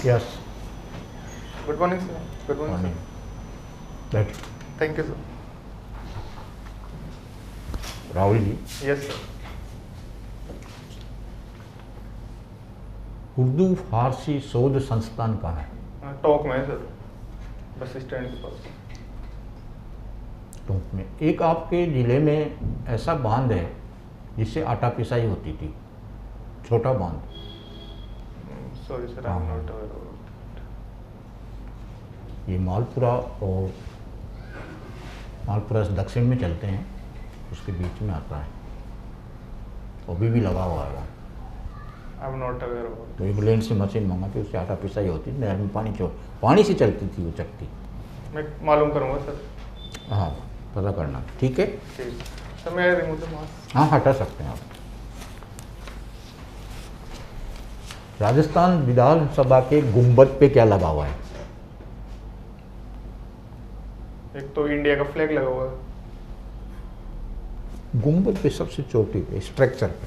Yes good morning sir. Good morning sir. That thank you sir. Rahul ji, yes sir. Urdu Farsi शोध संस्थान कहाँ है? Talk में है सर, बस स्टैंड के पास. टोंक में. एक आपके ज़िले में ऐसा बांध है जिससे आटा पिसाई होती थी, छोटा बांध. Sorry sir, I am not aware of. ये मालपुरा और मालपुरा से दक्षिण में चलते हैं, उसके बीच में आता है, अभी भी लगा हुआ है वहाँ. आई एम नॉट अवेयर ऑफ. तो इंग्लैंड से मशीन मंगा के उससे आटा पिसाई होती थी, नहर में पानी से चलती थी वो चक्की. मैं मालूम करूँगा सर. हाँ, पता करना. ठीक है. ठीक सर. मैं रिमूव द मास्क. हाँ, हटा सकते हैं आप. राजस्थान विधानसभा के गुंबद पे क्या लगा हुआ है? एक तो इंडिया का फ्लैग लगा हुआ है. गुंबद पे सबसे चोटी पे स्ट्रक्चर पे,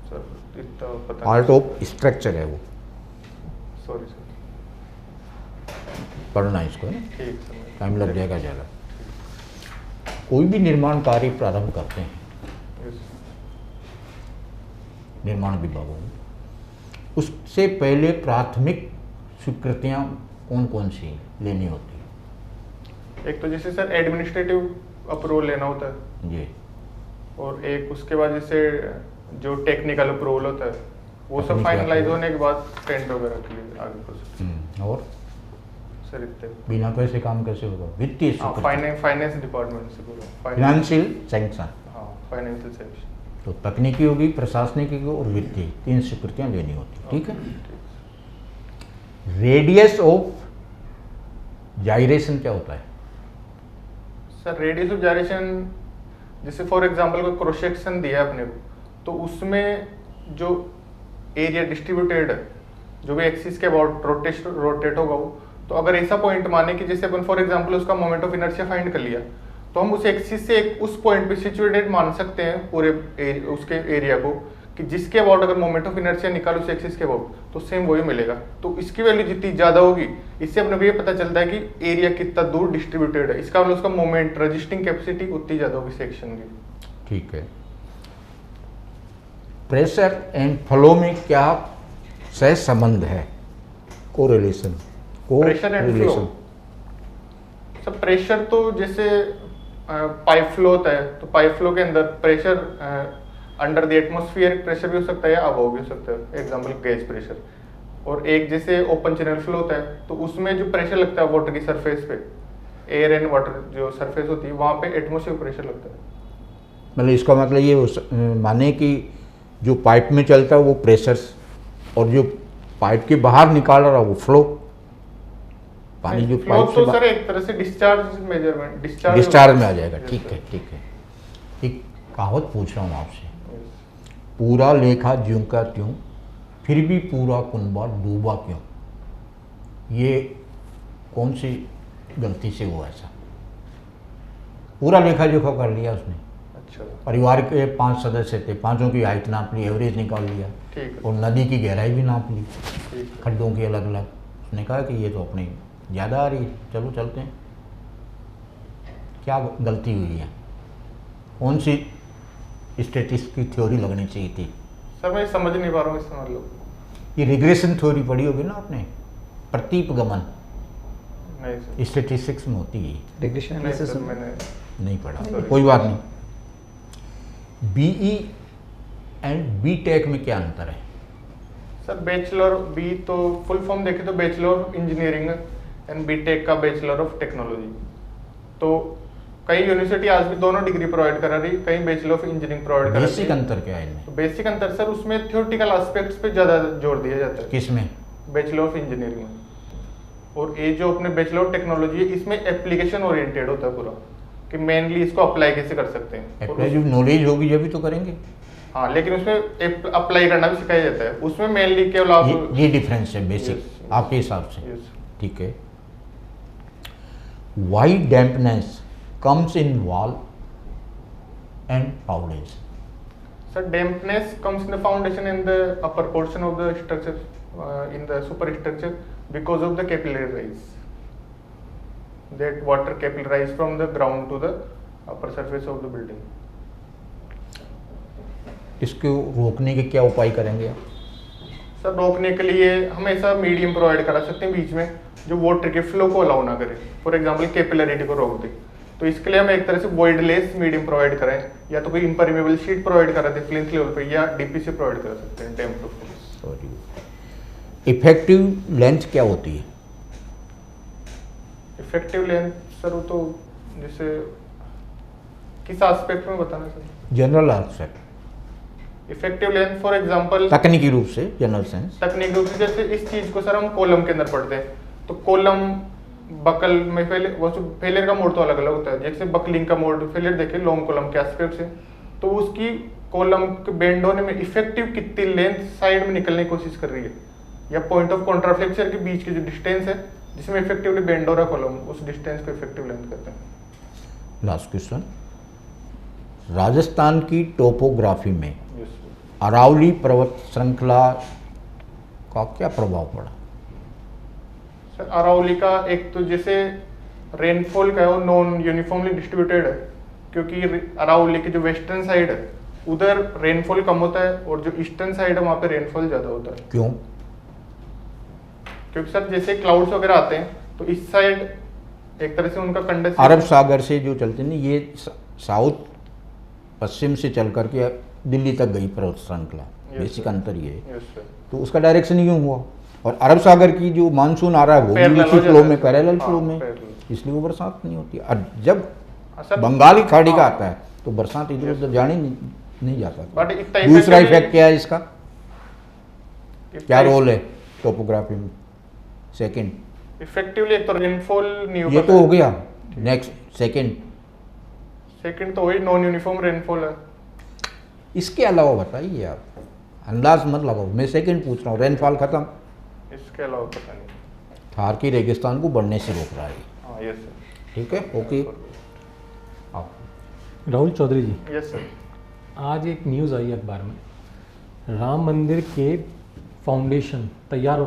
सर इतना पता पार्ट ऑफ स्ट्रक्चर है वो. Sorry sir. पढ़ना इसको है, ठीक सर. टाइम लग जाएगा ज़्यादा. कोई भी निर्माण कार्य प्रारंभ करते हैं यस. निर्माण विभागों में, उससे पहले प्राथमिक स्वीकृतियाँ कौन कौन सी लेनी होती एक तो जैसे सर एडमिनिस्ट्रेटिव अप्रूवल लेना होता है, है? जी. और एक उसके बाद जैसे जो टेक्निकल अप्रूवल होता है वो सब Technical फाइनलाइज approval. होने के बाद टेंट वगैरह के लिए आगे प्रोसेस. और सर इतने. बिना पैसे काम कैसे होगा? वित्तीय स्वीकृति, फाइनेंस डिपार्टमेंट से बोलो. Financial sanction. हाँ, फाइनेंशियल सेक्शन. तो तकनीकी होगी, प्रशासनिक होगी और वित्तीय, 3 स्वीकृतियाँ लेनी होती. ठीक है. रेडियस ऑफ जायरेशन क्या होता है? सर रेडियस ऑफ जायरेशन, जैसे फॉर एग्जांपल कोई क्रॉस सेक्शन दिया है अपने को, तो उसमें जो एरिया डिस्ट्रीब्यूटेड है, जो भी एक्सिस के अबाउट रोटेट होगा वो, तो अगर ऐसा पॉइंट माने कि जैसे अपन फॉर एग्जांपल उसका मोमेंट ऑफ इनर्शिया फाइंड कर लिया, तो हम उस एक्सिस से उस पॉइंट पे सिचुएटेड मान सकते हैं पूरे उसके एरिया को, कि जिसके अबाउट अगर मोमेंट ऑफ इनर्शिया निकालो उस एक्सिस के अबाउट, तो सेम वही मिलेगा. तो इसकी वैल्यू जितनी ज़्यादा होगी, इससे अपने को ये पता चलता है कि एरिया कितना दूर डिस्ट्रीब्यूटेड है. इसका मतलब उसका मोमेंट रजिस्टिंग कैपेसिटी उतनी ज़्यादा होगी सेक्शन की. ठीक है. प्रेशर एंड फ्लो में क्या सह संबंध है? कोरिलेशन. Pressure and flow. सब प्रेशर तो जैसे पाइप फ्लो होता है, तो पाइप फ्लो के अंदर pressure under the atmosphere pressure भी हो सकता है या अबव भी हो सकता है. Example gas pressure. और एक जैसे ओपन चैनल फ्लो होता है, तो उसमें जो प्रेशर लगता है वाटर की सरफेस पे, एयर एंड वाटर जो सरफेस होती है वहाँ पे एटमॉस्फेयर प्रेशर लगता है. मतलब इसका मतलब ये माने कि जो पाइप में चलता है वो प्रेशर, और जो पाइप के बाहर निकाल रहा है वो फ्लो. पानी जो फ्लो पाइप से तो सर एक तरह से डिस्चार्ज मेजरमेंट डिस्चार्ज में आ जाएगा. ठीक है. ठीक है. एक कहावत पूछ रहा हूँ आपसे. पूरा लेखा ज्यों का त्यों, फिर भी पूरा कुनबा डूबा क्यों? ये कौन सी गलती से हुआ ऐसा? पूरा लेखा जोखा कर लिया उसने. अच्छा. परिवार के 5 सदस्य थे, 5ओं की हाइट नाप ली, एवरेज निकाल लिया, ठीक है. और नदी की गहराई भी नाप ली, ठीक है. खड्डों की अलग अलग. उसने कहा कि ये तो अपनी ज़्यादा आ रही है, चलो चलते हैं. क्या गलती हुई है? कौन सी स्टैटिस्टिक्स की थ्योरी लगनी चाहिए थी? सर मैं समझ नहीं पा रहा हूँ इसका मतलब. ये रिग्रेशन थ्योरी पढ़ी होगी ना आपने, प्रतीपगमन. नहीं सर. स्टैटिस्टिक्स में होती है. रिग्रेशन नहीं सर, मैंने नहीं पढ़ा. Sorry. कोई बात नहीं. बीई एंड बीटेक में क्या अंतर है? सर बैचलर बी तो फुल फॉर्म देखे तो bachelor of engineering and BTech का बैचलर ऑफ टेक्नोलॉजी. तो कई यूनिवर्सिटी आज भी दोनों डिग्री प्रोवाइड करा रही, कई बैचलर ऑफ इंजीनियरिंग प्रोवाइड करा रही. बेसिक अंतर क्या है इनमें? तो बेसिक अंतर सर उसमें थ्योरेटिकल एस्पेक्ट्स पे ज़्यादा जोर दिया जाता है किसमें? बैचलर ऑफ इंजीनियरिंग में. और ये जो अपने बैचलर ऑफ टेक्नोलॉजी है, इसमें एप्लीकेशन ओरिएंटेड होता है पूरा, कि मेनली इसको अप्लाई कैसे कर सकते हैं. अप्लाई जो नॉलेज होगी जब भी तो करेंगे. हाँ, लेकिन उसमें अप्लाई करना भी सिखाया जाता है. उसमें मेनली केवल आप ये डिफरेंस है बेसिक. Yes, आपके हिसाब से. Yes. ठीक है. Why dampness comes in wall and foundation. Sir, dampness comes in the foundation and the upper portion of the structure in the superstructure because of the capillary rise. That water capillarize from the ground to the upper surface of the building. इसको रोकने के क्या उपाय करेंगे आप? Sir रोकने के लिए हमेशा मीडियम प्रोवाइड करा सकते हैं बीच में जो वाटर के फ्लो को अलाउ ना करे, फॉर एग्जांपल कैपिलरिटी को रोक दे। तो इसके लिए हम एक तरह से वॉइडलेस मीडियम प्रोवाइड करें, या तो कोई इम्परमेबल शीट प्रोवाइड करा दे प्लिंथ लेवल पे, या डीपीसी प्रोवाइड करा सकते हैं डैम प्रूफ। इफेक्टिव लेंथ क्या होती है? इफेक्टिव लेंथ सर वो तो जैसे किस एस्पेक्ट में बताना sir? General aspect, effective length for example तकनीकी रूप से, जनरल सेंस। तकनीकी रूप से जैसे इस चीज को सर हम कॉलम के अंदर पढ़ते हैं, तो कॉलम बकल में फेलियर का मोड तो अलग अलग होता है। जैसे बकलिंग का मोड फेलियर देखें लॉन्ग कॉलम के एस्पेक्ट से, तो उसकी कॉलम के बेंड होने में इफेक्टिव कितनी लेंथ साइड में निकलने की कोशिश कर रही है, या पॉइंट ऑफ कॉन्ट्राफ्लेक्चर के बीच की जो डिस्टेंस है जिसमें इफेक्टिवली बेंड हो रहा है कॉलम, उस डिस्टेंस को इफेक्टिव लेंथ कहते हैं। लास्ट क्वेश्चन, राजस्थान की टोपोग्राफी में Yes, अरावली पर्वत श्रृंखला का क्या प्रभाव पड़ा? सर अरावली का एक तो जैसे रेनफॉल का है वो नॉन यूनिफॉर्मली डिस्ट्रीब्यूटेड है, क्योंकि अरावली की जो वेस्टर्न साइड है उधर रेनफॉल कम होता है, और जो ईस्टर्न साइड है वहाँ पे रेनफॉल ज़्यादा होता है। क्यों? क्योंकि सर जैसे क्लाउड्स वगैरह आते हैं तो इस साइड एक तरह से उनका कंडेंसेशन अरब सागर से जो चलते हैं ये साउथ पश्चिम से चल करके दिल्ली तक गई पर्वत श्रृंखला, बेसिक अंतर ये है। तो उसका डायरेक्शन यूँ हुआ, और अरब सागर की जो मानसून आ रहा है वो भी इसी फ्लो में, पैरेलल फ्लो में, इसलिए वो बरसात नहीं होती। और जब बंगाली खाड़ी का आता है तो बरसात इधर उधर जाने नहीं जाता। दूसरा इफेक्ट क्या है इसका, क्या रोल है टोपोग्राफी में? सेकंड, इफेक्टिवली एक तो रेनफॉल नहीं ये तो हो गया। नेक्स्ट सेकंड तो वही नॉन यूनिफॉर्म रेनफॉल है। इसके अलावा बताइए आप, अंदाज मत लगाओ, मैं सेकंड पूछ रहा हूँ। रेनफॉल खत्म, इसके अलावा पता नहीं। थार की रेगिस्तान को बढ़ने से रोक रहा है। हाँ यस सर। ठीक है, ओके। आप राहुल चौधरी जी, यस सर। आज एक न्यूज़ आई अखबार में, राम मंदिर के फाउंडेशन तैयार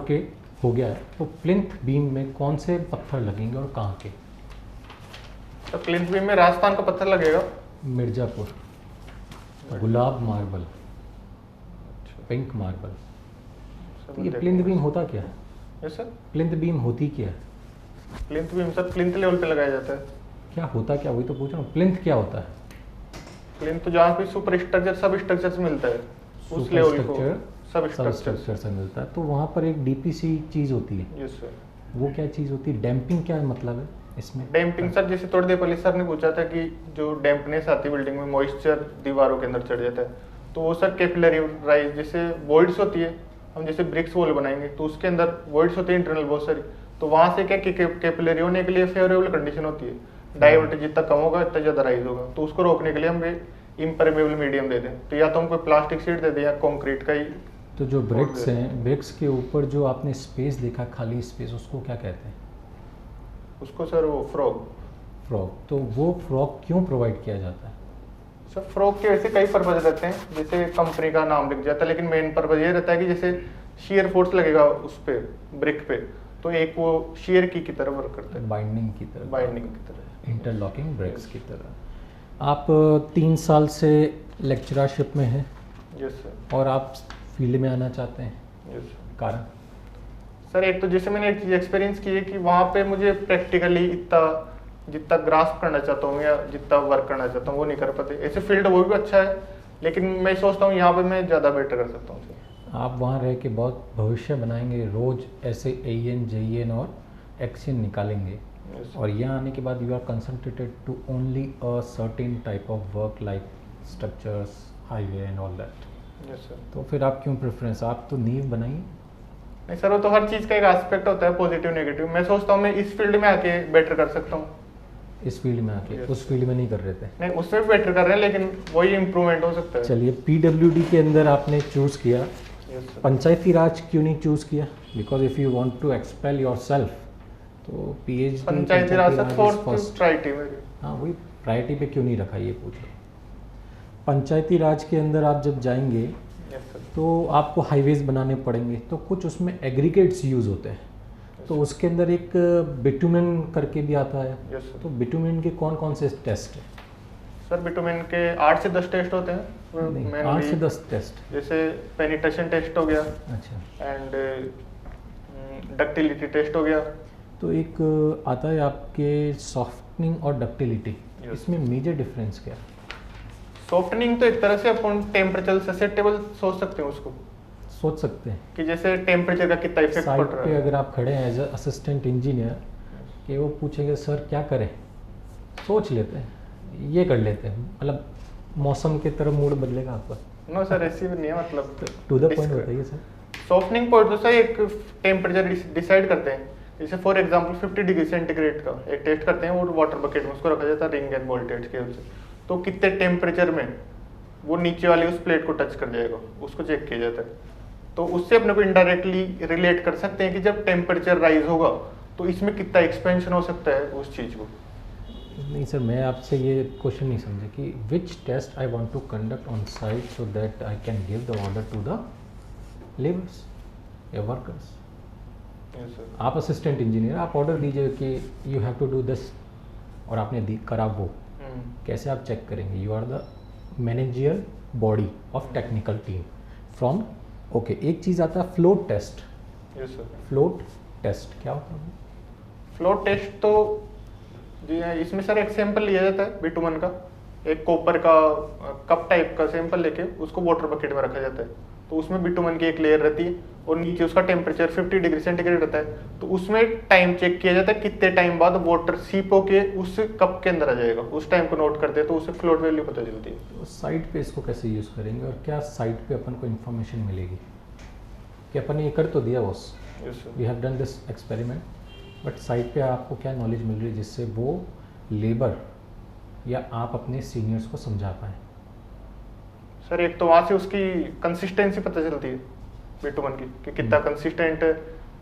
हो गया है, तो प्लिंथ बीम में कौन से पत्थर लगेंगे और कहाँ के? तो प्लिंथ बीम में राजस्थान का पत्थर लगेगा, मिर्जापुर, गुलाब मार्बल, पिंक मार्बल। तो ये प्लिंथ बीम होता क्या है? Yes sir. प्लिंथ बीम होती क्या है? Plinth beam sir plinth level पे लगाया जाता है। क्या होता क्या, वही तो पूछ रहा हूँ। प्लिंथ क्या होता है? प्लिंथ तो जहाँ पे सुपर स्ट्रक्चर सब स्ट्रक्चर से मिलता है, उस लेवल को सब स्ट्रक्चर से मिलता है, तो वहाँ पर एक डीपीसी चीज़ होती है। Yes sir. वो क्या चीज़ होती है? डैम्पिंग क्या मतलब है इसमें? डैम्पिंग सर जैसे थोड़ी देर पहले सर ने पूछा था कि जो डैम्पनेस आती है बिल्डिंग में, मॉइस्चर दीवारों के अंदर चढ़ जाता है, तो वो सर कैपिलरी राइज, जैसे वॉइड्स होती है, हम जैसे ब्रिक्स वॉल बनाएंगे तो उसके अंदर वॉइड्स होती है इंटरनल बहुत सारी, तो वहाँ से क्या कैपिलरी होने के लिए फेवरेबल कंडीशन होती है, डाइवर्टेज जितना कम होगा इतना ज़्यादा राइज होगा, तो उसको रोकने के लिए हम इम्परमेबल मीडियम दे दें, तो या तो हम कोई प्लास्टिक शीट दे दें या कंक्रीट का ही। तो जो ब्रिक्स हैं, ब्रिक्स के ऊपर जो आपने स्पेस देखा, खाली स्पेस, उसको क्या कहते हैं? उसको सर वो फ्रॉग। तो वो फ्रॉग क्यों प्रोवाइड किया जाता है? सर फ्रॉग के वैसे कई पर्पज रहते हैं, जैसे कंपनी का नाम लिख जाता है, लेकिन मेन पर्पज ये रहता है कि जैसे शेयर फोर्स लगेगा उस पे ब्रिक पे, तो एक वो शेयर की तरह वर्क करता है, बाइंडिंग की तरह, इंटरलॉकिंग ब्रिक्स की तरह। आप 3 साल से लेक्चरशिप में हैं। Yes sir. और आप फील्ड में आना चाहते हैं। Yes sir. कारण? सर एक तो जैसे मैंने एक चीज़ एक्सपीरियंस की है कि वहाँ पे मुझे प्रैक्टिकली इतना जितना ग्रास्प करना चाहता हूँ या जितना वर्क करना चाहता हूँ वो नहीं कर पाते। ऐसे फील्ड वो भी अच्छा है, लेकिन मैं सोचता हूँ यहाँ पे मैं ज़्यादा बेटर कर सकता हूँ सर। आप वहाँ रह के बहुत भविष्य बनाएंगे, रोज़ ऐसे AN, JEN और एक्शन निकालेंगे, और यहाँ आने के बाद you are concentrated to only a certain type of work like structures, highway and all that. Yes sir. तो फिर आप क्यों प्रेफरेंस, आप तो नींव बनाइए। नहीं सर, वो तो हर चीज़ का एक एस्पेक्ट होता है, पॉजिटिव नेगेटिव। मैं सोचता हूँ मैं इस फील्ड में आके बेटर कर सकता हूँ। इस फील्ड में आके उस फील्ड में नहीं कर रहे थे? नहीं, उसमें भी बेटर कर रहे हैं, लेकिन वही इम्प्रूवमेंट हो सकता है। चलिए, PWD के अंदर आपने चूज़ किया, पंचायती राज क्यों नहीं चूज़ किया? Because if you want to expel yourself तो PhD Panchayati Raj sir first priority में। हाँ, वही प्रायोरिटी पे क्यों नहीं रखा, ये पूछ लो। पंचायती राज के अंदर आप जब जाएंगे तो आपको हाईवेज बनाने पड़ेंगे, तो कुछ उसमें एग्रीगेट्स यूज़ होते हैं, तो उसके अंदर एक बिटुमेन करके भी आता है। Yes sir. तो बिटुमेन के कौन कौन से टेस्ट है? सर बिटुमेन के 8 से 10 टेस्ट होते हैं। 8 से 10 टेस्ट। जैसे पेनिट्रेशन टेस्ट हो गया अच्छा। एंड डक्टिलिटी टेस्ट हो गया। तो एक आता है आपके सॉफ्टनिंग और डक्टिलिटी, Yes. इसमें मेजर डिफरेंस क्या है? सॉफ्टनिंग तो एक तरह से अपन टेम्परेचर ससेप्टेबल सोच सकते हैं उसको, सोच सकते हैं कि जैसे टेम्परेचर का कितना इफेक्ट पड़ साइट रहा पे है। अगर आप खड़े हैं एज असिस्टेंट इंजीनियर कि वो पूछेंगे सर क्या करें, सोच लेते हैं, ये कर लेते हैं, मतलब मौसम की तरफ मूड बदलेगा आपका। नो सर ऐसी भी नहीं है, मतलब टू द पॉइंट बताइए सर। सॉफ्टनिंग पॉइंट तो सर एक टेम्परेचर डिसाइड करते हैं। जैसे फॉर एग्जांपल 50 डिग्री सेंटीग्रेड का एक टेस्ट करते हैं, वो वाटर बकेट में उसको रखा जाता है रिंग एंड बॉल टेस्ट के से, तो कितने टेम्परेचर में वो नीचे वाली उस प्लेट को टच कर जाएगा, उसको चेक किया जाता है। तो उससे अपने को इनडायरेक्टली रिलेट कर सकते हैं कि जब टेम्परेचर राइज होगा तो इसमें कितना एक्सपेंशन हो सकता है उस चीज़ को। नहीं सर, मैं आपसे ये क्वेश्चन नहीं समझा कि which test I want to conduct on site so that I can give the order to the labours या वर्कर्स। Yes, sir. आप असिस्टेंट इंजीनियर, आप ऑर्डर दीजिए कि you have to do this, और आपने करा वो, कैसे आप चेक करेंगे? You are the managerial body of technical team from okay. एक चीज़ आता है float test. Yes, sir. Float test क्या होता है? फ्लोट टेस्ट तो जी हाँ, इसमें सर एक सैंपल लिया जाता है बिटुमन का, एक कॉपर का कप टाइप का सैंपल लेके उसको वाटर बकेट में रखा जाता है। तो उसमें बिटुमन की एक लेयर रहती है और नीचे उसका टेम्परेचर 50 डिग्री सेंटीग्रेड रहता है। तो उसमें टाइम चेक किया जाता है कितने टाइम बाद वाटर सीप होके उस कप के अंदर आ जाएगा, उस टाइम को नोट करते हैं, तो उससे फ्लोट वैल्यू पता चलती है। तो साइट पे इसको कैसे यूज़ करेंगे और क्या साइट पे अपन को इन्फॉर्मेशन मिलेगी कि अपन ये कर तो दिया boss, Yes, sir. We have done this experiment, but site पे आपको क्या नॉलेज मिल रही है जिससे वो लेबर या आप अपने सीनियर्स को समझा पाएँ? सर एक तो वहाँ से उसकी कंसिस्टेंसी पता चलती है बिटुमन की कि कितना कंसिस्टेंट है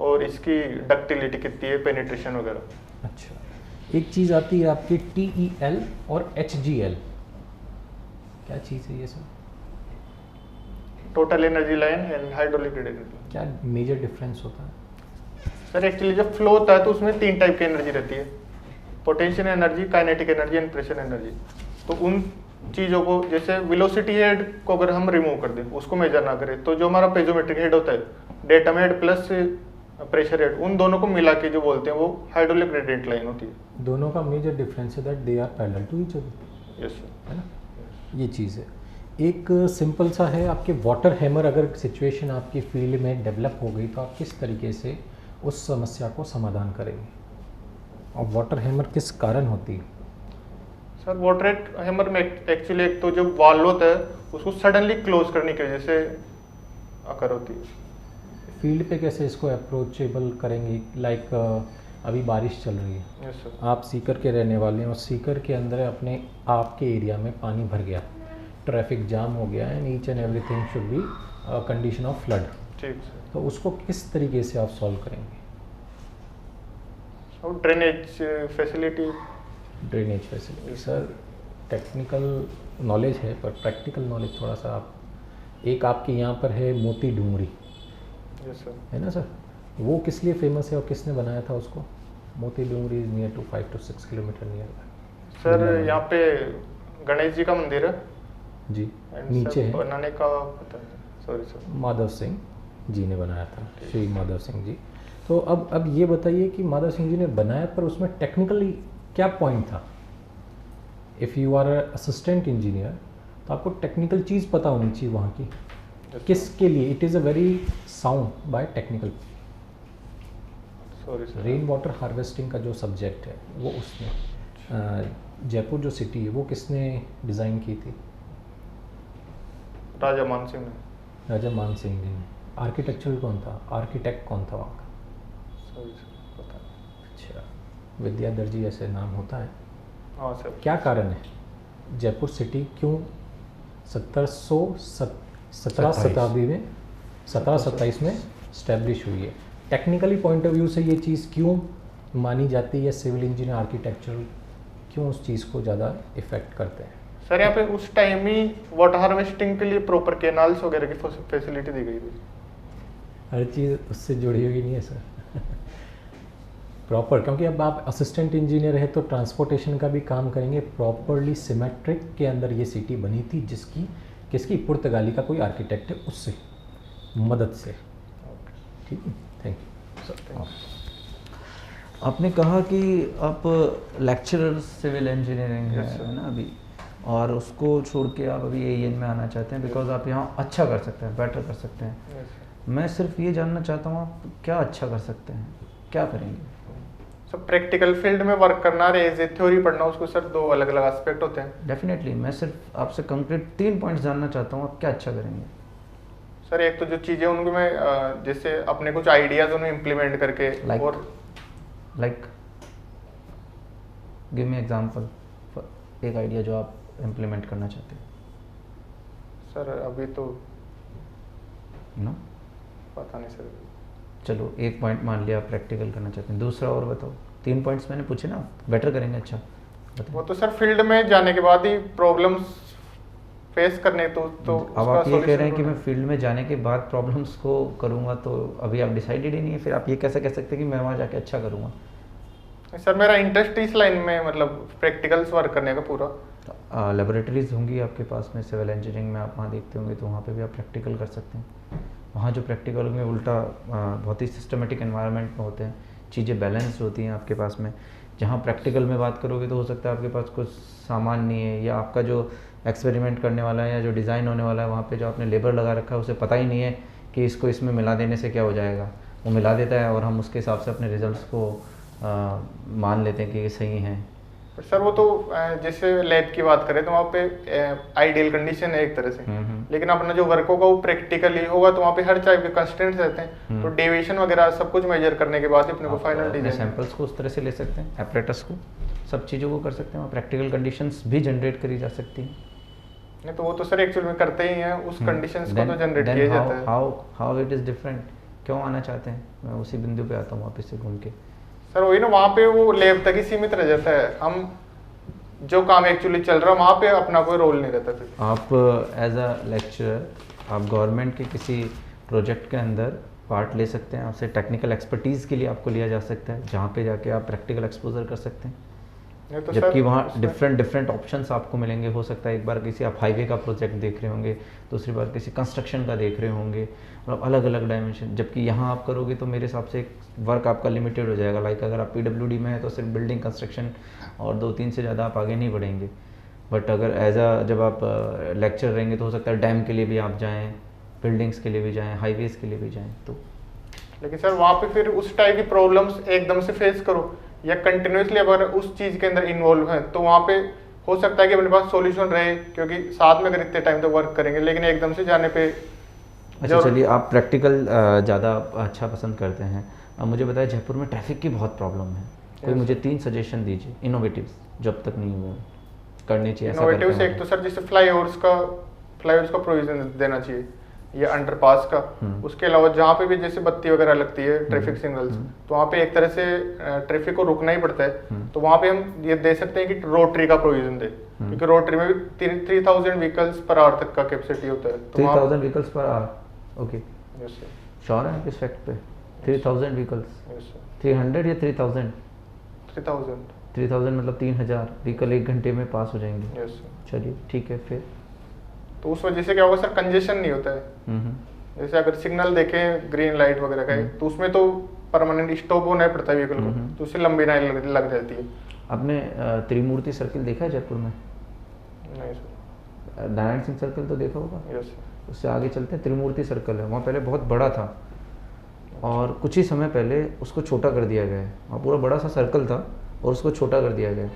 और इसकी डक्टिलिटी कितनी है, पेनिट्रेशन वगैरह। अच्छा, एक चीज़ आती है आपकी TEL और HGL, क्या चीज़ है ये sir? Total energy line and hydraulic energy. क्या मेजर डिफरेंस होता है? सर एक्चुअली जब फ्लो होता है तो उसमें 3 टाइप की एनर्जी रहती है, potential energy, kinetic energy and pressure energy. तो उन चीज़ों को, जैसे वेलोसिटी हेड को अगर हम रिमूव कर दें, उसको मेजर ना करें, तो जो हमारा पेजोमेट्रिक हेड होता है, datum head plus pressure head, उन दोनों को मिला के जो बोलते हैं वो हाइड्रोलिक ग्रेडियंट लाइन होती है। दोनों का मेजर डिफरेंस है that they are parallel to each other, yes sir. है ना? ये चीज़ है। एक सिंपल सा है, आपके वाटर हैमर अगर सिचुएशन आपकी फील्ड में डेवलप हो गई तो आप किस तरीके से उस समस्या को समाधान करेंगे, और वाटर हैमर किस कारण होती है? सर वाटर हैमर में एक्चुअली एक तो जो वाल्व होता है उसको सडनली क्लोज करने की वजह से अकर होती है। फील्ड पे कैसे इसको अप्रोचेबल करेंगे? लाइक अभी बारिश चल रही है, यस सर। आप सीकर के रहने वाले हैं और सीकर के अंदर अपने आपके एरिया में पानी भर गया, ट्रैफिक जाम हो गया and each and everything should be condition of flood, ठीक सर। तो उसको किस तरीके से आप सॉल्व करेंगे? और drainage facility. Drainage facility. Sir technical knowledge है पर प्रैक्टिकल नॉलेज थोड़ा सा आप, एक आपके यहाँ पर है मोती डूंगरी, यस सर। है ना सर? वो किस लिए फेमस है और किसने बनाया था उसको? Moti Dungri is near to 5 to 6 kilometre near. Sir यहाँ पे गणेश जी का मंदिर है जी, and नीचे सर है। बनाने का पता नहीं, सॉरी सर। माधव सिंह जी ने बनाया था, श्री माधव सिंह जी। तो अब ये बताइए कि माधव सिंह जी ने बनाया पर उसमें टेक्निकली क्या पॉइंट था? If you are assistant engineer तो आपको टेक्निकल चीज़ पता होनी चाहिए वहाँ की, किसके लिए। It is a very sound bye technical. Sorry sir. Rain water harvesting का जो सब्जेक्ट है वो उसमें जयपुर जो सिटी है वो किसने डिज़ाइन की थी? राजा मान सिंह ने। राजा मान सिंह जी ने। आर्किटेक्चर कौन था, आर्किटेक्ट कौन था वहाँ का? सॉरी सर, पता नहीं। अच्छा, विद्याधर जी ऐसे नाम होता है। हाँ सर। क्या कारण है जयपुर सिटी क्यों 17 शताब्दी में 1727 में स्टैब्लिश हुई है? टेक्निकली पॉइंट ऑफ व्यू से ये चीज़ क्यों मानी जाती है? सिविल इंजीनियर, आर्किटेक्चर क्यों उस चीज़ को ज़्यादा इफ़ेक्ट करते हैं? सर यहाँ पे उस टाइम ही वाटर हार्वेस्टिंग के लिए प्रॉपर कैनाल्स वगैरह की फैसिलिटी दी गई थी। हर चीज़ उससे जुड़ी हुई नहीं है सर प्रॉपर, क्योंकि अब आप असिस्टेंट इंजीनियर है तो ट्रांसपोर्टेशन का भी काम करेंगे। प्रॉपरली सिमेट्रिक के अंदर ये सिटी बनी थी, जिसकी किसकी पुर्तगाली का कोई आर्किटेक्ट है उससे मदद से। ठीक है, थैंक यू सर। आपने कहा कि आप lecturer civil engineering Yes, sir. है ना अभी, और उसको छोड़ के आप अभी एएन में आना चाहते हैं बिकॉज आप यहाँ अच्छा कर सकते हैं, बेटर कर सकते हैं। Yes, sir. मैं सिर्फ ये जानना चाहता हूँ आप क्या अच्छा कर सकते हैं, क्या करेंगे? सर प्रैक्टिकल फील्ड में वर्क करना और एज ए थ्योरी पढ़ना, उसको सर दो अलग अलग एस्पेक्ट होते हैं। डेफिनेटली मैं सिर्फ आपसे कंक्रीट 3 पॉइंट्स जानना चाहता हूँ, आप क्या अच्छा करेंगे? सर एक तो जो चीज़ें उनको मैं जैसे अपने कुछ आइडियाज उन्हें इम्प्लीमेंट करके Like? और लाइक गिव मी एग्जांपल, एक आइडिया जो आप इम्प्लीमेंट करना चाहते हैं। सर अभी तो नो पता नहीं सर। चलो एक पॉइंट मान लिया आप प्रैक्टिकल करना चाहते हैं, दूसरा और बताओ। 3 पॉइंट्स मैंने पूछे ना, बेटर करेंगे अच्छा वो बताओ। तो सर फील्ड में जाने के बाद ही प्रॉब्लम्स फेस करने तो अब उसका आप ये कह solution रहे हैं कि मैं ढूंढना। फील्ड में जाने के बाद प्रॉब्लम्स को करूंगा, तो अभी आप डिसाइडेड ही नहीं है, फिर आप ये कैसे कह सकते हैं कि मैं वहाँ जाके अच्छा करूंगा? सर मेरा इंटरेस्ट इस लाइन में मतलब प्रैक्टिकल्स वर्क करने का पूरा। लेबोरेटरीज होंगी आपके पास में, सिविल इंजीनियरिंग में आप वहाँ देखते होंगे, तो वहाँ पे भी आप प्रैक्टिकल कर सकते हैं। वहाँ जो प्रैक्टिकल में उल्टा बहुत ही सिस्टमेटिक एनवायरनमेंट में होते हैं, चीज़ें बैलेंस्ड होती हैं आपके पास में। जहाँ प्रैक्टिकल में बात करोगे तो हो सकता है आपके पास कुछ सामान नहीं है, या आपका जो एक्सपेरिमेंट करने वाला है या जो डिज़ाइन होने वाला है वहाँ पे जो आपने लेबर लगा रखा है उसे पता ही नहीं है कि इसको इसमें मिला देने से क्या हो जाएगा। वो मिला देता है और हम उसके हिसाब से अपने रिजल्ट्स को मान लेते हैं कि ये सही हैं। सर वो तो जैसे लैब की बात करें तो वहाँ पे आइडियल कंडीशन है एक तरह से, लेकिन अपना जो वर्क होगा वो प्रैक्टिकली होगा तो वहाँ पे हर टाइप के कंस्ट्रेंट्स रहते हैं, तो डेविएशन वगैरह सब कुछ मेजर करने के बाद ही अपने को फाइनल अपने डिजाइन। सैंपल्स को उस तरह से ले सकते हैं, एपरेटस को, सब चीज़ों को कर सकते हैं, वहाँ प्रैक्टिकल कंडीशंस भी जनरेट करी जा सकती हैं। नहीं तो वो तो सर एक्चुअल में करते ही हैं, उस कंडीशंस को तो जनरेट किया जाता है। हाउ इट इज़ डिफरेंट, क्यों आना चाहते हैं? मैं उसी बिंदु पे आता हूँ वापस से घूम के। सर वही ना, वहाँ पे वो लैब तक ही सीमित रह जाता है, हम जो काम एक्चुअली चल रहा है वहाँ पे अपना कोई रोल नहीं रहता। फिर आप एज अ लेक्चरर आप गवर्नमेंट के किसी प्रोजेक्ट के अंदर पार्ट ले सकते हैं, आपसे टेक्निकल एक्सपर्टीज़ के लिए आपको लिया जा सकता है, जहाँ पे जाके आप प्रैक्टिकल एक्सपोजर कर सकते हैं। नहीं तो जबकि सर वहाँ उसमें- डिफरेंट ऑप्शंस आपको मिलेंगे। हो सकता है एक बार किसी आप हाईवे का प्रोजेक्ट देख रहे होंगे, दूसरी बार किसी कंस्ट्रक्शन का देख रहे होंगे, मतलब अलग अलग डायमेंशन। जबकि यहाँ आप करोगे तो मेरे हिसाब से वर्क आपका लिमिटेड हो जाएगा। लाइक अगर आप PWD में है तो सिर्फ बिल्डिंग कंस्ट्रक्शन और 2-3 से ज़्यादा आप आगे नहीं बढ़ेंगे। बट अगर जब आप लेक्चर रहेंगे तो हो सकता है डैम के लिए भी आप जाएँ, बिल्डिंग्स के लिए भी जाएँ, हाईवेज़ के लिए भी जाएँ। तो लेकिन सर वहाँ पे फिर उस टाइप की प्रॉब्लम्स एकदम से फेस करो या कंटिन्यूसली अगर उस चीज़ के अंदर इन्वॉल्व है तो वहाँ पे हो सकता है कि अपने पास सॉल्यूशन रहे, क्योंकि साथ में अगर इतने टाइम तक वर्क करेंगे, लेकिन एकदम से जाने पे अच्छा चलिए, आप प्रैक्टिकल ज़्यादा अच्छा पसंद करते हैं। अब मुझे बताया जयपुर में ट्रैफिक की बहुत प्रॉब्लम है, कोई मुझे 3 सजेशन दीजिए इनोवेटिव्स जो अब तक नहीं हुए, करने चाहिए ऐसा इनोवेटिव करते से हैं। एक तो सर जैसे फ्लाईओवर्स का प्रोविजन देना चाहिए या अंडरपास का। उसके अलावा जहाँ पे भी जैसे बत्ती वगैरह लगती है, ट्रैफिक सिग्नल्स, तो वहाँ पे एक तरह से ट्रैफिक को रुकना ही पड़ता है, तो वहाँ पे हम ये दे सकते हैं कि रोटरी का प्रोविजन दे, क्योंकि रोटरी में भी 3000 व्हीकल्स पर आवर तक का कैपेसिटी होता है। तो 3000 vehicles per hour, okay. Yes sir, sure हैं इस फैक्ट पे? 3000 व्हीकल्स, यस सर, 300 या 3000? 3000, 3000 मतलब 3000 व्हीकल 1 घंटे में पास हो जाएंगे। Yes sir. चलिए ठीक है, फिर तो उस वजह से क्या होगा सर, कंजेशन नहीं होता है। जैसे अगर सिग्नल देखें ग्रीन लाइट वगैरह का है, तो उसमें तो परमानेंट स्टॉप होना ही पड़ता है व्हीकल को, तो उससे लंबी लाइन लग जाती है। आपने त्रिमूर्ति सर्किल देखा है जयपुर में? नहीं सर। नारायण सिंह सर्किल तो देखा होगा, यस सर। उससे आगे चलते हैं त्रिमूर्ति सर्कल है, वहाँ पहले बहुत बड़ा था और कुछ ही समय पहले उसको छोटा कर दिया गया है। वहाँ पूरा बड़ा सा सर्कल था और उसको छोटा कर दिया गया।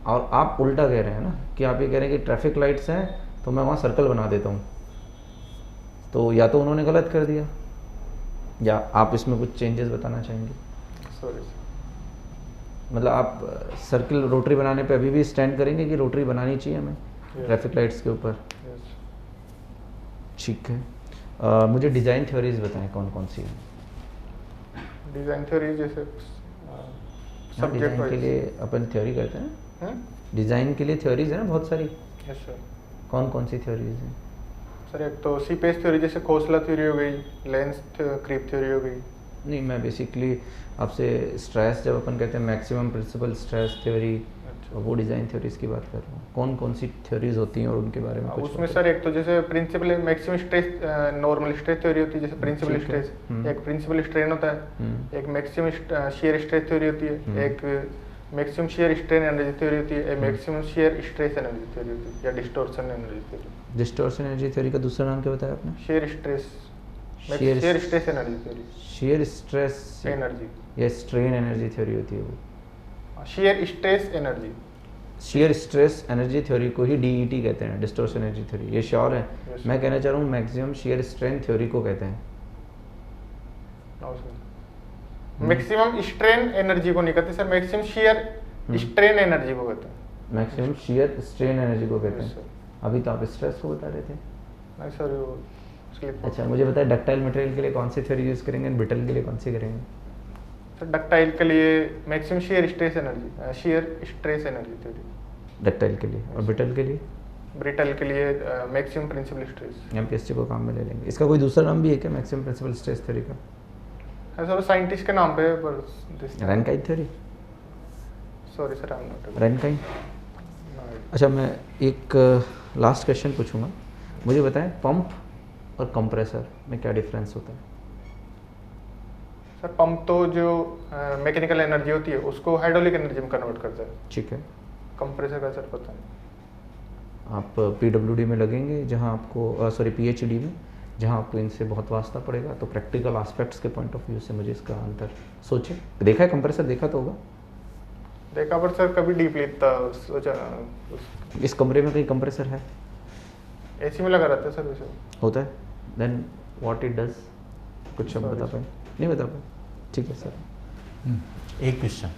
और आप उल्टा कह रहे हैं ना कि आप ये कह रहे हैं कि ट्रैफिक लाइट्स हैं तो मैं वहाँ सर्कल बना देता हूँ, तो या तो उन्होंने गलत कर दिया या आप इसमें कुछ चेंजेस बताना चाहेंगे? Sorry sir. मतलब आप सर्कल रोटरी बनाने पे अभी भी स्टैंड करेंगे कि रोटरी बनानी चाहिए हमें ट्रैफिक लाइट्स के ऊपर? यस। ठीक है। मुझे डिज़ाइन थ्योरीज बताएं कौन कौन सी हैं? डिजाइन थ्योरी जैसे सब्जेक्ट डिज़ाइन के लिए अपन थ्योरी करते हैं, डिज़ाइन के लिए थ्योरीज है ना बहुत सारी, यस सर। कौन कौन सी थ्योरीज हैं? सर एक तो सीपेस थ्योरी, जैसे खोसला थ्योरी हो गई, लेंस क्रीप थ्योरी हो गई। नहीं, मैं बेसिकली आपसे स्ट्रेस, जब अपन कहते हैं मैक्सिमम प्रिंसिपल स्ट्रेस थ्योरी, वो डिज़ाइन थ्योरीज की बात कर रहा हूँ। कौन कौन सी थ्योरीज होती हैं और उनके बारे में कुछ उसमें बताइए। सर एक तो जैसे principal maximum stress normal stress theory होती है, जैसे प्रिंसिपल ठीक है। स्ट्रेस, एक प्रिंसिपल स्ट्रेन होता है, एक मैक्सिमम शियर स्ट्रेस थ्योरी होती है, एक maximum shear strain energy theory होती है, एक maximum shear stress energy theory होती है, या distortion energy theory. Distortion energy theory का दूसरा नाम क्या बताया आपने? Shear stress, Shear- shear stress energy theory, shear stress energy, या स्ट्रेन एनर्जी थ्योरी होती है वो। Shear stress energy. Shear stress energy theory को ही डीईटी कहते हैं, डिस्टॉर्शन एनर्जी थ्योरी। ये श्योर है? Yes, मैं कहना चाह रहा हूँ मैक्सिमम शेयर स्ट्रेन थ्योरी को कहते हैं। मैक्सिमम स्ट्रेन एनर्जी को नहीं कहते sir, maximum shear strain energy को कहते हैं। मैक्सिमम शेयर स्ट्रेन एनर्जी को कहते Yes, हैं। sir। अभी तो आप स्ट्रेस को बता रहे थे। नहीं सर, वो स्लिप। अच्छा, मुझे बताया डक्टाइल मटेरियल के लिए कौन सी थ्योरी यूज़ करेंगे, ब्रिटल के लिए कौन सी करेंगे? सर डक्टाइल के लिए maximum shear stress energy, shear stress energy theory. Ductile के लिए। और ब्रिटल के लिए? ब्रिटल के लिए मैक्सिमम प्रिंसिपल स्ट्रेस। एमपीएसटी को काम में ले लेंगे। इसका कोई दूसरा नाम भी है क्या मैक्सिमम प्रिंसिपल स्ट्रेस थ्योरी का? है सर, साइंटिस्ट के नाम पे है, पर Rankine theory? Sorry sir, I am not. Rankine. अच्छा, मैं एक लास्ट क्वेश्चन पूछूंगा। मुझे बताएं पंप और कंप्रेसर में क्या डिफरेंस होता है? सर पंप तो जो मैकेनिकल एनर्जी होती है उसको हाइड्रोलिक एनर्जी में कन्वर्ट करता है। ठीक है। कंप्रेसर का सर पता नहीं। आप पीडब्ल्यूडी में लगेंगे, जहां आपको सॉरी पीएचडी में, जहां आपको इनसे बहुत वास्ता पड़ेगा, तो प्रैक्टिकल एस्पेक्ट्स के पॉइंट ऑफ व्यू से मुझे इसका अंतर सोचें। देखा है कंप्रेसर? देखा तो होगा। देखा, पर सर कभी डीपली इतना सोचा। इस कमरे में कहीं कंप्रेसर है? एसी में लगा रहता है सर वैसे। होता है? Then what it does? कुछ शब्द बता पाए? नहीं बता पाए? ठीक है सर। एक क्वेश्चन,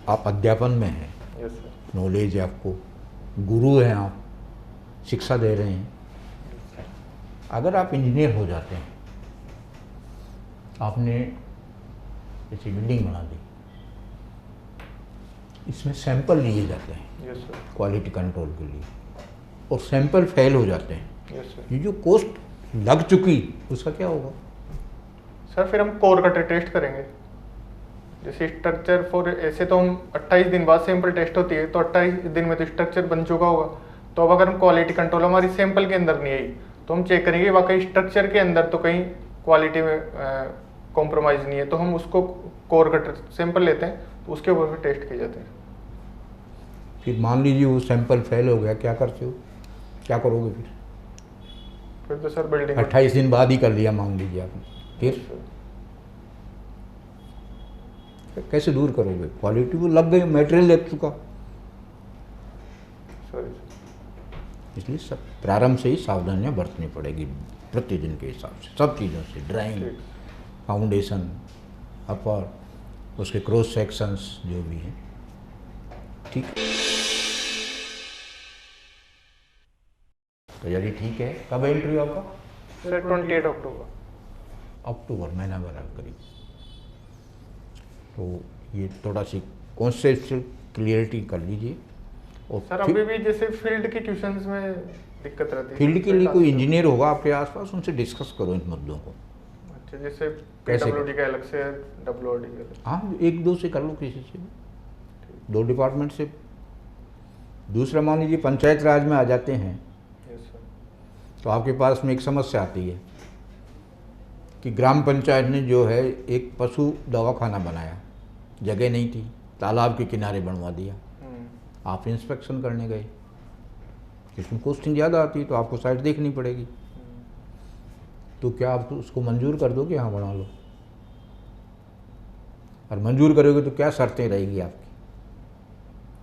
आप अध्यापन में हैं, यस सर। नॉलेज है आपको, गुरु हैं आप, शिक्षा दे रहे हैं। अगर आप इंजीनियर हो जाते हैं, आपने जैसे बिल्डिंग बना दी, इसमें सैंपल लिए जाते हैं यस सर। क्वालिटी कंट्रोल के लिए, और सैंपल फेल हो जाते हैं, यस सर। ये जो कॉस्ट लग चुकी उसका क्या होगा? सर फिर हम कोर का टेस्ट करेंगे। जैसे स्ट्रक्चर फॉर, ऐसे तो हम 28 दिन बाद सैंपल टेस्ट होती है, तो 28 दिन में तो स्ट्रक्चर बन चुका होगा। तो अब अगर हम क्वालिटी कंट्रोल हमारी सैंपल के अंदर नहीं आई, तो हम चेक करेंगे वाकई स्ट्रक्चर के अंदर तो कहीं क्वालिटी में कॉम्प्रोमाइज़ नहीं है, तो हम उसको कोर का सैंपल लेते हैं, तो उसके ऊपर फिर टेस्ट किए जाते हैं। फिर मान लीजिए वो सैंपल फेल हो गया, क्या करते हो, क्या करोगे फिर तो सर बिल्डिंग 28 दिन बाद ही कर लिया मान लीजिए आपने, फिर कैसे दूर करोगे? क्वालिटी वो लग गई, मटेरियल लग चुका। सॉरी। इसलिए सब प्रारंभ से ही सावधानियां बरतनी पड़ेगी, प्रतिदिन के हिसाब से सब चीज़ों से, ड्राइंग, फाउंडेशन, अपर, उसके क्रॉस सेक्शंस जो भी हैं। ठीक, तो यदि ठीक है, कब है इंटरव्यू आपका? सर 28 अक्टूबर। अक्टूबर, महीना भर करीब। तो ये थोड़ा सी कॉन्सेप्चुअल क्लियरिटी कर लीजिए। और सर अभी भी जैसे फील्ड के ट्यूशंस में दिक्कत रहती है। फील्ड के लिए कोई इंजीनियर होगा आपके आसपास, उनसे डिस्कस करो इन मुद्दों को। अच्छा, जैसे कैसे? PWD का अलग से है, WOD का अलग। हाँ, एक दो से कर लो, किसी से, दो डिपार्टमेंट से। दूसरा, मान लीजिए पंचायत राज में आ जाते हैं, यस सर। तो आपके पास में एक समस्या आती है कि ग्राम पंचायत ने जो है एक पशु दवाखाना बनाया, जगह नहीं थी, तालाब के किनारे बनवा दिया। आप इंस्पेक्शन करने गए, इसमें कॉस्टिंग ज़्यादा आती है, तो आपको साइट देखनी पड़ेगी। तो क्या आप उसको मंजूर कर दोगे? हाँ, बना लो। और मंजूर करोगे तो क्या शर्तें रहेगी आपकी?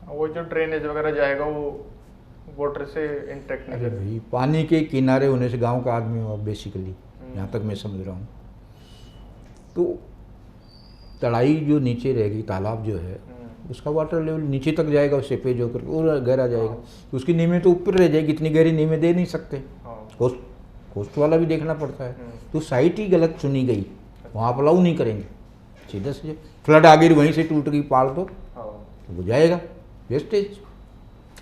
वो जो ड्रेनेज वगैरह जाएगा वो वाटर से इंटरेक्ट नहीं अरे करेगा। भाई, पानी के किनारे होने से गांव का आदमी हो आप बेसिकली, यहाँ तक मैं समझ रहा हूँ। तो तड़ाई जो नीचे रहेगी, तालाब जो है, उसका वाटर लेवल नीचे तक जाएगा, उससे पेज होकर और गहरा जाएगा। तो उसकी नींवें तो ऊपर रह जाएगी, इतनी गहरी नींवें दे नहीं सकते, कोस्ट वाला भी देखना पड़ता है। तो साइट ही गलत चुनी गई, वहाँ आप अलाउ नहीं करेंगे। सीधे से फ्लड आ गई, वहीं से टूट गई पाल, तो वो जाएगा वेस्टेज।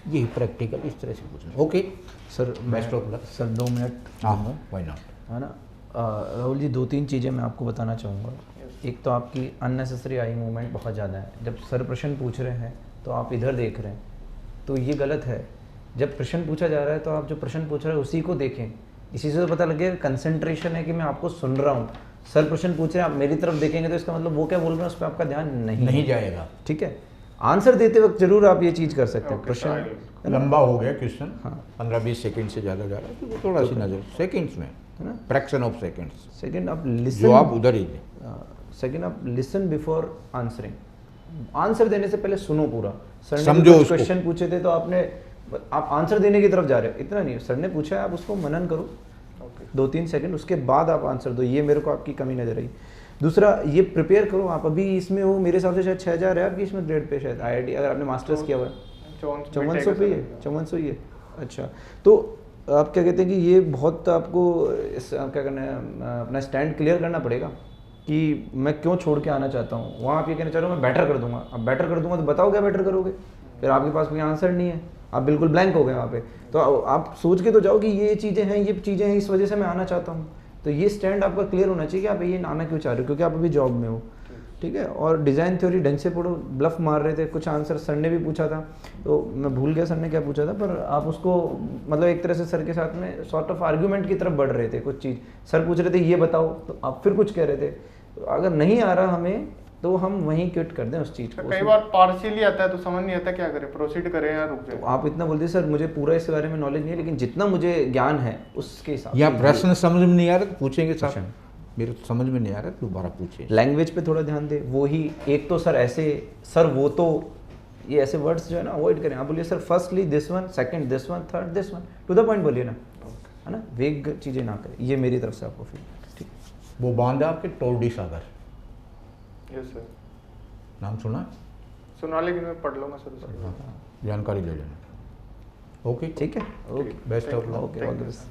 ये प्रैक्टिकल इस तरह से पूछना। Okay sir best of luck. Sir 2 minute हाँ व्हाई नॉट। है ना। राहुल जी 2-3 चीज़ें मैं आपको बताना चाहूँगा। एक तो आपकी अननेसेसरी आई मूवमेंट बहुत ज़्यादा है। जब सर प्रश्न पूछ रहे हैं तो आप इधर देख रहे हैं, तो ये गलत है। जब प्रश्न पूछा जा रहा है तो आप जो प्रश्न पूछ रहे हैं उसी को देखें। इसी से तो पता लगे कंसंट्रेशन है कि मैं आपको सुन रहा हूँ। सर प्रश्न पूछ रहे हैं, आप मेरी तरफ देखेंगे तो इसका मतलब वो क्या बोल रहे हैं उस पर आपका ध्यान नहीं जाएगा। ठीक है। आंसर देते वक्त जरूर आप ये चीज़ कर सकते हैं। प्रश्न लंबा हो गया क्वेश्चन, हाँ। 15-20 सेकंड से ज़्यादा जा रहा है तो थोड़ा सी नज़र सेकंड्स में, है ना, फ्रैक्शन ऑफ सेकंड्स। सेकंड आप लिसन, जो आप उधर ही सेकंड आप लिसन बिफोर आंसरिंग। आंसर देने से पहले सुनो पूरा। सर ने समझो कुछ उसको। क्वेश्चन पूछे थे तो आप आंसर देने की तरफ जा रहे हो, इतना नहीं। सर ने पूछा है, आप उसको मनन करो 2-3 सेकंड, उसके बाद आप आंसर दो। ये मेरे को आपकी कमी नजर आई। दूसरा, ये प्रिपेयर करो आप। अभी इसमें हो मेरे हिसाब से शायद 6000 है आपकी इसमें ग्रेड पे, शायद IIT अगर आपने मास्टर्स किया हुआ है 5400 पे ही है, 5400 ही है। अच्छा, तो आप क्या कहते हैं कि ये बहुत आपको क्या करना है, अपना स्टैंड क्लियर करना पड़ेगा कि मैं क्यों छोड़ के आना चाहता हूँ। वहाँ आप ये कहना चाह रहे हो मैं बेटर कर दूंगा। अब बेटर कर दूंगा तो बताओ क्या बेटर करोगे, फिर आपके पास कोई आंसर नहीं है, आप बिल्कुल ब्लैंक हो गए वहाँ पे। तो आप सोच के तो जाओ कि ये चीज़ें हैं, इस वजह से मैं आना चाहता हूँ। तो ये स्टैंड आपका क्लियर होना चाहिए कि आप ये आना क्यों चाह रहे हो, क्योंकि आप अभी जॉब में हो। ठीक है। और डिज़ाइन थ्योरी ढंग से पढ़ो। ब्लफ मार रहे थे कुछ आंसर, सर ने भी पूछा था तो मैं भूल गया सर ने क्या पूछा था, पर आप उसको मतलब एक तरह से सर के साथ में सॉर्ट ऑफ आर्ग्यूमेंट की तरफ बढ़ रहे थे। कुछ चीज़ सर पूछ रहे थे ये बताओ, तो आप फिर कुछ कह रहे थे। तो अगर नहीं आ रहा हमें तो हम वहीं क्विट कर दें उस चीज़ को। कई बार पार्शियली आता है तो समझ नहीं आता क्या करें, प्रोसीड करें या रुक जाए। तो आप इतना बोलते सर मुझे पूरा इसके बारे में नॉलेज नहीं है, लेकिन जितना मुझे ज्ञान है उसके हिसाब या से प्रश्न समझ में नहीं आ रहा तो पूछेंगे सर क्वेश्चन। मेरे तो समझ में नहीं आ रहा, दोबारा पूछिए। लैंग्वेज पे थोड़ा ध्यान दे। वो ही एक तो सर ऐसे, सर वो तो, ये ऐसे वर्ड्स जो है ना अवॉइड करें। आप बोलिए sir firstly this one, second this one, third this one, to the point बोलिए ना, है ना, वेग चीज़ें ना करें। ये मेरी तरफ से आपको फील। ठीक। वो बांध आपके टोरडी सागर, यस सर, नाम सुना? सुना, लेकिन मैं पढ़ लूँगा सर उसके बाद। हाँ, जानकारी ले लेना। ओके ठीक है, okay, best of luck. Okay, all the best.